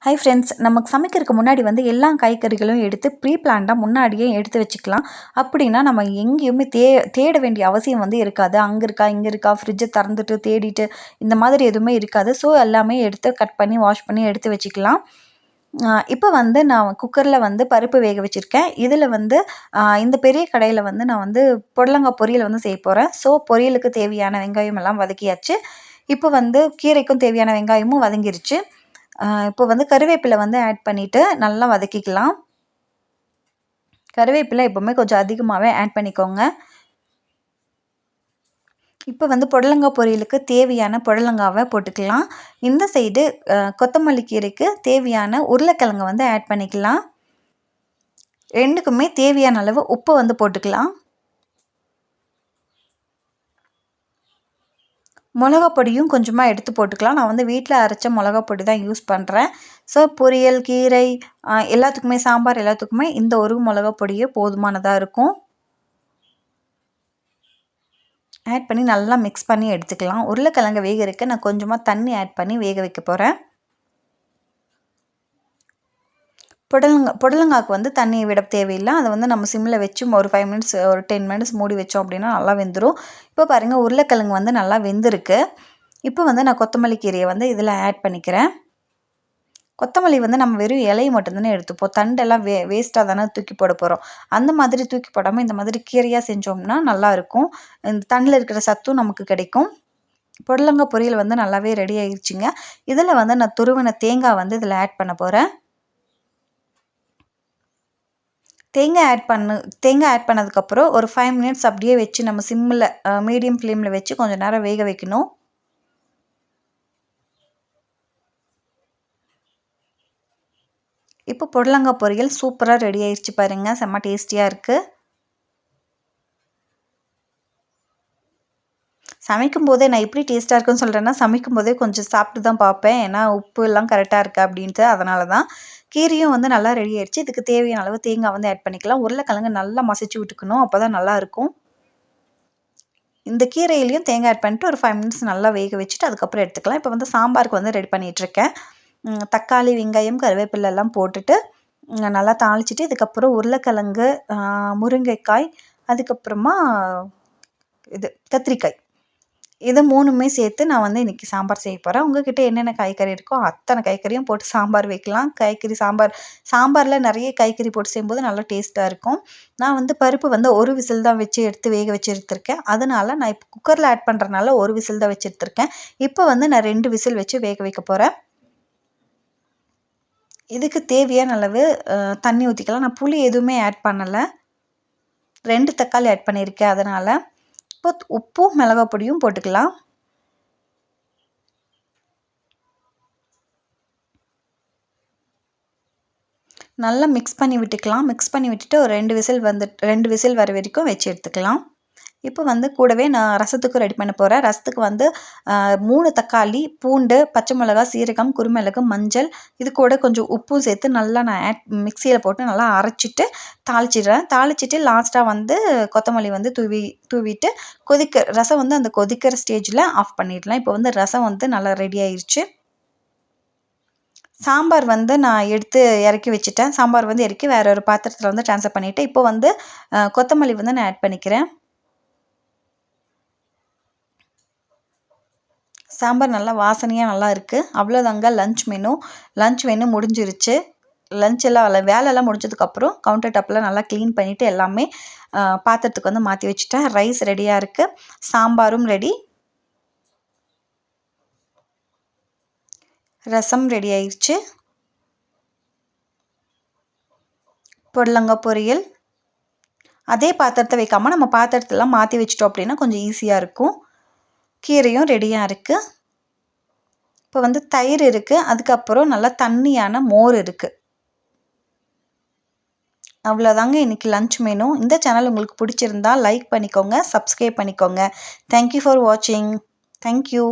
Hi friends, நமக்கு சமைக்கிறதுக்கு முன்னாடி வந்து எல்லா காய்கறிகளும் எடுத்து ப்ரீ பிளான்டாக முன்னாடியே எடுத்து வச்சுக்கலாம். அப்படின்னா நம்ம எங்கேயுமே தேட வேண்டிய அவசியம் வந்து இருக்காது. அங்கே இருக்கா இங்கே இருக்கா ஃப்ரிட்ஜை திறந்துட்டு தேடிட்டு இந்த மாதிரி எதுவுமே இருக்காது. ஸோ எல்லாமே எடுத்து கட் பண்ணி வாஷ் பண்ணி எடுத்து வச்சுக்கலாம். இப்போ வந்து நான் குக்கரில் வந்து பருப்பு வேக வச்சுருக்கேன். இதில் வந்து இந்த பெரிய கடையில் வந்து நான் வந்து புடலங்காய் பொரியல் வந்து செய்ய போகிறேன். ஸோ பொரியலுக்கு தேவையான வெங்காயம் எல்லாம் வதக்கியாச்சு. இப்போ வந்து கீரைக்கும் தேவையான வெங்காயமும் வதங்கிருச்சு. இப்போ வந்து கருவேப்பிலை வந்து ஆட் பண்ணிவிட்டு நல்லா வதக்கிக்கலாம். கருவேப்பிலை எப்போவுமே கொஞ்சம் அதிகமாகவே ஆட் பண்ணிக்கோங்க. இப்போ வந்து புடலங்காய் பொரியலுக்கு தேவையான புடலங்காவை போட்டுக்கலாம். இந்த சைடு கொத்தமல்லி கீரைக்கு தேவையான உருளைக்கிழங்கு வந்து ஆட் பண்ணிக்கலாம். ரெண்டுக்குமே தேவையான அளவு உப்பு வந்து போட்டுக்கலாம். மிளகா பொடியும் கொஞ்சமாக எடுத்து போட்டுக்கலாம். நான் வந்து வீட்டில் அரைச்ச மிளகா பொடி தான் யூஸ் பண்ணுறேன். ஸோ பொரியல், கீரை எல்லாத்துக்குமே சாம்பார் எல்லாத்துக்குமே இந்த ஒரு மிளகா பொடியே போதுமானதாக இருக்கும். ஆட் பண்ணி நல்லா மிக்ஸ் பண்ணி எடுத்துக்கலாம். உருளைக்கிழங்கு வேகிறதுக்கு நான் கொஞ்சமாக தண்ணி ஆட் பண்ணி வேக வைக்க போகிறேன். புடலங்காய்க்கு வந்து தண்ணி விட தேவையில்லை. அதை வந்து நம்ம சிம்மில் வச்சு ஒரு 5 மினிட்ஸ் ஒரு 10 மினிட்ஸ் மூடி வச்சோம் அப்படின்னா நல்லா வெந்துடும். இப்போ பாருங்கள், உருளைக்கிழங்கு வந்து நல்லா வெந்திருக்கு. இப்போ வந்து நான் கொத்தமல்லி கீரையை வந்து இதில் ஆட் பண்ணிக்கிறேன். கொத்தமல்லி வந்து நம்ம வெறும் இலையை மட்டும்தானே எடுத்துப்போம். தண்டெல்லாம் வேஸ்ட்டாக தானே தூக்கி போட போகிறோம். அந்த மாதிரி தூக்கி போடாமல் இந்த மாதிரி கீரையாக செஞ்சோம்னா நல்லாயிருக்கும். இந்த தண்டில் இருக்கிற சத்தும் நமக்கு கிடைக்கும். புடலங்காய் பொரியல் வந்து நல்லாவே ரெடி ஆயிடுச்சுங்க. இதில் வந்து நான் துருவின தேங்காய் வந்து இதில் ஆட் பண்ண போகிறேன். தேங்காய் ஆட் பண்ணதுக்கப்புறம் ஒரு 5 மினிட்ஸ் அப்படியே வச்சு நம்ம சிம்மில் மீடியம் ஃப்ளேமில் வச்சு கொஞ்சம் நேரம் வேக வைக்கணும். இப்போ புடலங்காய் பொரியல் சூப்பராக ரெடி ஆயிடுச்சு பாருங்கள். செம்ம டேஸ்டியாக இருக்குது. சமைக்கும் போதே நான் எப்படி டேஸ்ட்டாக இருக்குன்னு சொல்கிறேன்னா, சமைக்கும் போதே கொஞ்சம் சாப்பிட்டு தான் பார்ப்பேன். ஏன்னா உப்பு எல்லாம் கரெக்டாக இருக்கா அப்படின்ட்டு. அதனால தான். கீரையும் வந்து நல்லா ரெடி ஆயிடுச்சு. இதுக்கு தேவையான அளவு தேங்காய் வந்து ஆட் பண்ணிக்கலாம். உருளைக்கிழங்கு நல்லா மசிச்சு விட்டுக்கணும். அப்போ தான் நல்லாயிருக்கும். இந்த கீரையிலையும் தேங்காய் ஆட் பண்ணிட்டு ஒரு 5 மினிட்ஸ் நல்லா வேக வச்சுட்டு அதுக்கப்புறம் எடுத்துக்கலாம். இப்போ வந்து சாம்பாருக்கு வந்து ரெடி பண்ணிகிட்ருக்கேன். தக்காளி, வெங்காயம், கருவேப்பிலை எல்லாம் போட்டுட்டு நல்லா தாளிச்சிட்டு இதுக்கப்புறம் உருளைக்கிழங்கு, முருங்கைக்காய், அதுக்கப்புறமா இது கத்திரிக்காய், இது 3மே சேர்த்து நான் வந்து இன்றைக்கி சாம்பார் செய்ய போகிறேன். உங்கள்கிட்ட என்னென்ன காய்கறி இருக்கோ அத்தனை காய்கறியும் போட்டு சாம்பார் வைக்கலாம். சாம்பாரில் நிறைய காய்கறி போட்டு செய்யும்போது நல்லா டேஸ்ட்டாக இருக்கும். நான் வந்து பருப்பு வந்து ஒரு விசில் தான் வச்சு வேக வச்சு எடுத்திருக்கேன். அதனால் நான் இப்போ குக்கரில் ஆட் பண்ணுறதுனால ஒரு விசில் தான் வச்சு எடுத்திருக்கேன். இப்போ வந்து நான் 2 விசில் வச்சு வேக வைக்க போகிறேன். இதுக்கு தேவையான அளவு தண்ணி ஊற்றிக்கலாம். நான் புளி எதுவுமே ஆட் பண்ணலை. 2 தக்காளி ஆட் பண்ணியிருக்கேன். அதனால் இப்போ உப்பும் மிளகாய் பொடியும் போட்டுக்கலாம். நல்லா மிக்ஸ் பண்ணி விட்டுக்கலாம். மிக்ஸ் பண்ணி விட்டுட்டு ஒரு 2 விசில் வர வரைக்கும் வச்சு எடுத்துக்கலாம். இப்போ வந்து கூடவே நான் ரசத்துக்கு ரெடி பண்ண போகிறேன். ரசத்துக்கு வந்து 3 தக்காளி, பூண்டு, பச்சை மிளகாய், சீரகம், குருமிளகு, மஞ்சள், இது கூட கொஞ்சம் உப்பும் சேர்த்து நல்லா நான் மிக்சியில் போட்டு நல்லா அரைச்சிட்டு தாளிச்சிடுறேன். தாளிச்சிட்டு லாஸ்ட்டாக வந்து கொத்தமல்லி வந்து தூவிட்டு ரசம் வந்து அந்த கொதிக்கிற ஸ்டேஜில் ஆஃப் பண்ணிடலாம். இப்போ வந்து ரசம் வந்து நல்லா ரெடி ஆயிடுச்சு. சாம்பார் வந்து நான் எடுத்து இறக்கி வச்சுட்டேன். சாம்பார் வந்து இறக்கி வேற ஒரு பாத்திரத்தில் வந்து ட்ரான்ஸ்ஃபர் பண்ணிவிட்டு இப்போ வந்து கொத்தமல்லி வந்து நான் ஆட் பண்ணிக்கிறேன். சாம்பார் நல்லா வாசனையாக நல்லா இருக்குது. அவ்வளோதாங்க லன்ச் மெனு முடிஞ்சிருச்சு. வேலையெல்லாம் முடிஞ்சதுக்கப்புறம் கவுண்டர் டாப்லாம் நல்லா க்ளீன் பண்ணிவிட்டு எல்லாமே பாத்திரத்துக்கு வந்து மாற்றி வச்சுட்டேன். ரைஸ் ரெடியாக இருக்குது. சாம்பாரும் ரெடி. ரசம் ரெடி ஆயிடுச்சு. புடலங்காய் பொரியல் அதே பாத்திரத்தை வைக்காமல் நம்ம பாத்திரத்தெல்லாம் மாற்றி வச்சிட்டோம் அப்படின்னா கொஞ்சம் ஈஸியாக இருக்கும். கீரையும் ரெடியாக இருக்குது. இப்போ வந்து தயிர் இருக்குது. அதுக்கப்புறம் நல்லா தண்ணியான மோர் இருக்குது. அவ்வளோதாங்க இன்றைக்கி லன்ச் மெனு. இந்த சேனல் உங்களுக்கு பிடிச்சிருந்தா லைக் பண்ணிக்கோங்க, சப்ஸ்கிரைப் பண்ணிக்கோங்க. தேங்க்யூ ஃபார் வாட்சிங். தேங்க்யூ.